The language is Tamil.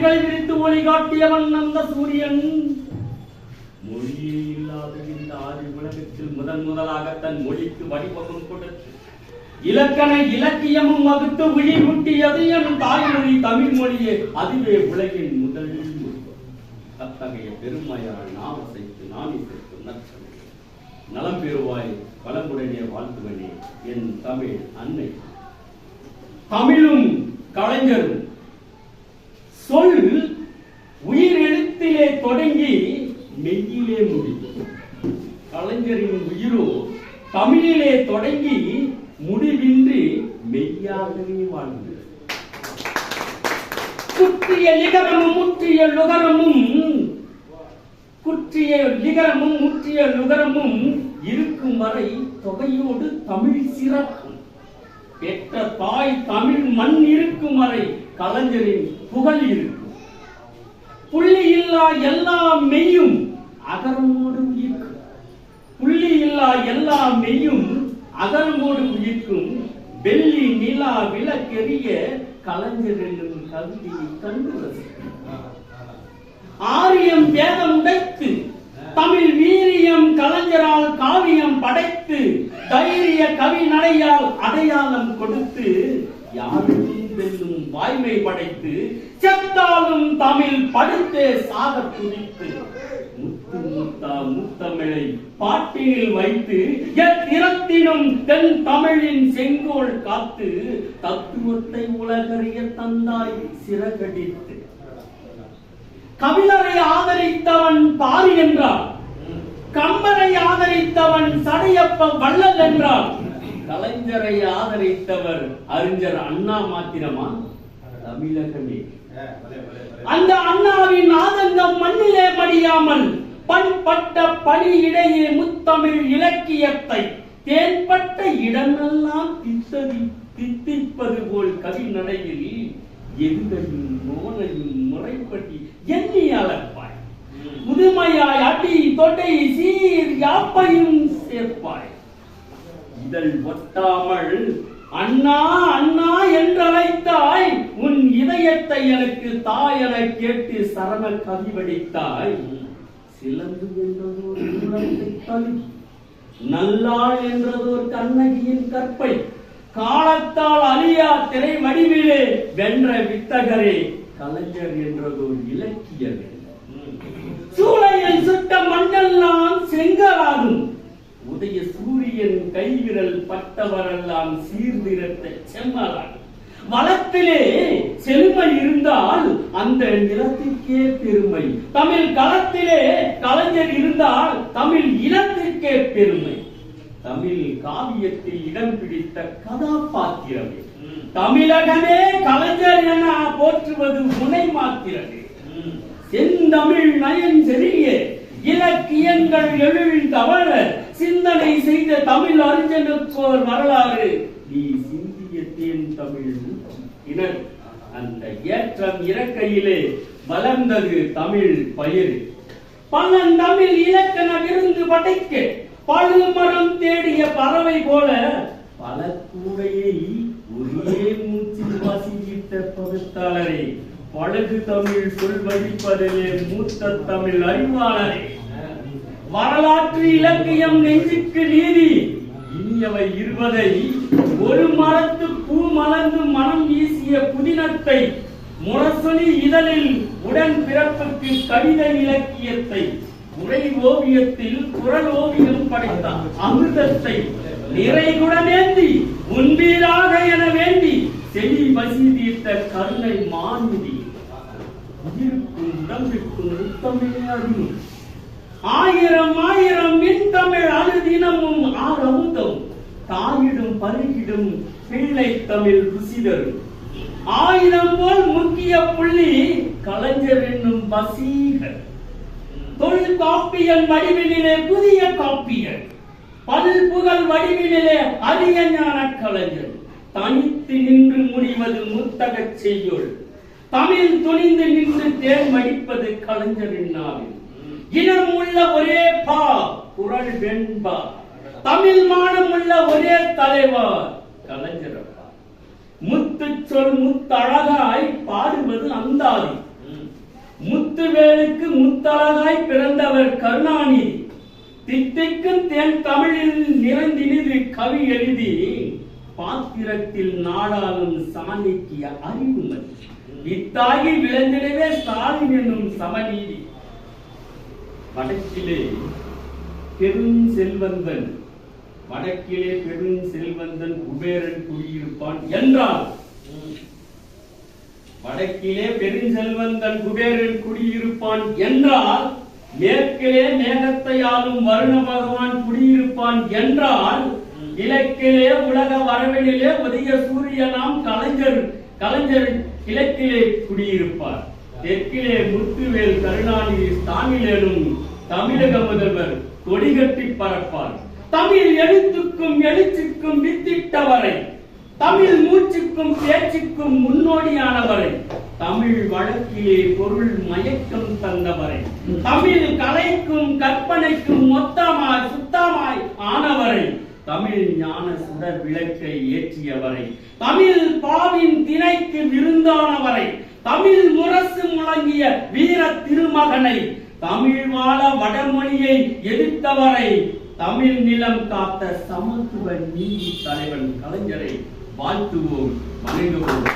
சிறகுகளை விரித்து ஒளி காட்டியவன் அந்த சூரியன். மொழியே இல்லாத இந்த ஆதி உலகத்தில் முதலாக தன் மொழிக்கு வடிவமும் கொடுத்து இலக்கண இலக்கியமும் வகுத்து உயிர் ஊட்டியது என் தாய்மொழி தமிழ் மொழியே. அதுவே உலகின் முதல் மொழி. அத்தகைய பெருமையால் நாம் சேர்த்து நானே சேர்த்து நற்சனை நலம் பெறுவாய் பலமுடனே வாழ்த்துவனே என் தமிழ் அன்னை. தமிழும் கலைஞரும் சொல் உயிர் எழுத்திலே தொடங்கி மெய்யிலே முடியும். கலைஞரின் உயிரோ தமிழிலே தொடங்கி முடிவின்றி மெய்யாகவே வாழ்ந்தது. குற்றிய லிகரமும் முற்றிய லுகரமும் குற்றிய லிகரமும் முற்றிய லுகரமும் இருக்கும் வரை தொகையோடு தமிழ் சிறக்கும். பெற்ற தாய் தமிழ் மண் இருக்கும் வரை கலைஞரின் புகழ் இருக்கும். புள்ளி இல்லா எல்லா மெய்யும் அகரமோடு உயிர்க்கும். புள்ளி இல்லா எல்லா மெய்யும் அகரமோடு உயிர்க்கும். வெள்ளி நிலா விளக்கெரிய கலைஞர் என்னும் கவிதையை கண்டு ரசிக்கும். ஆரியம் வேதம் உடைத்து தமிழ் வீரியம் கலைஞரால் காவியம் படைத்து தைரிய கவி நடையால் அடையாளம் கொடுத்து யாருக்கும் வெல்லும் வாய்மை படைத்து செத்தாலும் தமிழ் படுத்தே சாக துடித்து முத்து முத்தா முத்தமிழை பாட்டினில் வைத்து எத்திரத்தினும் தென் தமிழின் செங்கோல் காத்து தத்துவத்தை உலகறிய தந்தாய் சிறகடித்து. கபிலரை ஆதரித்தவன் பாரி என்றார். கம்பனை ஆதரித்தவன் சடையப்ப வள்ளல் என்றார். கலைஞரை ஆதரித்தவர் அறிஞர் அண்ணா மாத்திரமா? தமிழகமே. அந்த அண்ணாவின் ஆதங்கம் மண்ணிலே மடியாமல் பண்பட்ட பணி இடையே முத்தமிழ் இலக்கியத்தை தேன்பட்ட இடமெல்லாம் தித்திப்பது போல் கவி நடையில் எந்தையும் மோனையும் முறைப்பட்டி எண்ணி அளப்பாய். முதுமையாய் அடி தொடை சீர் யாப்பையும் சேர்ப்பாய். இதழ் ஒட்டாமல் அண்ணா அண்ணா என்றழைத்தாய். உன் இதயத்தை எனக்கு தாய் என கேட்டு சரண கவி வடித்தாய். சிலந்து என்றதோர் உள்ளத்தை தழுவி நல்லாள் என்றதோர் கண்ணகியின் கற்பை காலத்தால் அழியா திரை வடிவிலே வென்ற வித்தகரே கலைஞர் என்றதோர் இலக்கியமே. சூளையில் சுட்ட மண்ணெல்லாம் செங்கலாகும். உதய சூரியன் கைவிரல் பட்டவரெல்லாம் சீர்திருத்த செம்மலாகும். வளத்திலே செழுமை இருந்தால் அந்த நிலத்திற்கே பெருமை. தமிழ் களத்திலே கலைஞர் இருந்தால் தமிழ் இனத்திற்கே பெருமை. தமிழ் காவியத்தில் இடம் பிடித்த கதாபாத்திரமே. தமிழகமே கலைஞர் என போற்றுவது முனை மாத்திரமே. செந்தமிழ் நயன் செறிய இலக்கியங்கள் எழுவில் தவழ சிந்தனை செய்த தமிழ் அறிஞனுக்கோர் வரலாறு நீ சிந்திய தேன் தமிழ் இனர். அந்த ஏற்றம் இறக்கையிலே வளர்ந்தது தமிழ் பயிர். பழந்தமிழ் இலக்கண விருந்து படைக்க பழுமரம் தேடிய பறவை போல பல கூடையை ஒரே மூச்சில் வாசித்த பகுத்தாளரே, பழகு தமிழ் சொல் வடிப்பதிலே மூத்த தமிழ் அறிவாளரே, வரலாற்று இலக்கியம் நெஞ்சுக்கு நீதி இனியவை இருவதை ஒரு மரத்து பூ மலர்ந்து மனம் வீசிய புதினத்தை முரசொலி இதழில் உடன் பிறப்புக்கு கவிதை இலக்கியத்தை உரை ஓவியத்தில் குரல் ஓவியம் படைத்தார். அமிர்தத்தை நிறைகுடனேந்தி உண்பீராக என வேண்டி செடி பசி தீர்த்த கருணை மாநிதி உயிருக்கும் உடம்பிற்கும் முத்தமிழே அறிவு. ஆயிரம் ஆயிரம் மின் தமிழ் அழுதினமும் ஆரமுதம் தாயிடும் பருகிடும் பிள்ளை தமிழ் ருசிதரும். ஆயிரம் போல் முக்கிய புள்ளி கலைஞர் என்னும் வசீகர். தொழில் காப்பியன் வடிவிலே புதிய காப்பியன், பல்புகழ் வடிவிலே அரிய ஞான கலைஞர். தனித்து நின்று முடிவது முத்தகச் செய்யுள். தமிழ் துணிந்து நின்று தேன் மடிப்பது கலைஞரின் நாவில். இனம் உள்ள ஒரே பா குரல் வெண்பா. தமிழ் மானம் உள்ள ஒரே தலைவர் கலைஞரப்பா. முத்து சொல் முத்தழகாய் பாடுவது அந்தாதி. முத்துவேலுக்கு முத்தழகாய் பிறந்தவர் கருணாநிதி. தித்திக்கும் தேன் தமிழில் நிறைந்தினிது கவி எழுதி பாத்திரத்தில் நாடாளும் சாணிக்கிய அறிவுமதி. இத்தாகி விளைந்திடவே ஸ்டாலின் என்னும் சமநீதி. வடக்கிலே பெருஞ்செல்வந்தன் குபேரன் குடியிருப்பான் என்றால், வடக்கிலே பெருஞ்செல்வந்தன் குபேரன் குடியிருப்பான் என்றால், மேற்கிலே மேகத்தை ஆளும் வருண பகவான் குடியிருப்பான் என்றால், கிழக்கிலே உலக வரவெளியிலே உதய சூரியனாம் கலைஞர் கிழக்கிலே குடியிருப்பார். தெற்கிலே முத்துவேல் கருணாநிதி ஸ்டாலினும் தமிழக முதல்வர் கொடிகட்டி பறப்பார். தமிழ் எழுத்துக்கும் எழுச்சிக்கும் வித்திட்டவரை, தமிழ் மூச்சுக்கும் பேச்சுக்கும் முன்னோடியானவரை, தமிழ் வழக்கிலே பொருள் மயக்கம் தந்தவரை, தமிழ் கலைக்கும் கற்பனைக்கும் மொத்தமாய் சுத்தமாய் ஆனவரை, தமிழ் ஞான சுடர் விளக்கை ஏற்றியவரை, தமிழ் பாவின் திணைக்கு விருந்தானவரை, தமிழ் முரசு முழங்கிய வீர திருமகனை, தமிழ் வாழ வடமொழியை எதிர்த்தவரை, தமிழ் நிலம் காத்த சமத்துவ நீதி தலைவன் கலைஞரை வாழ்த்துவோம், வணங்குவோம்.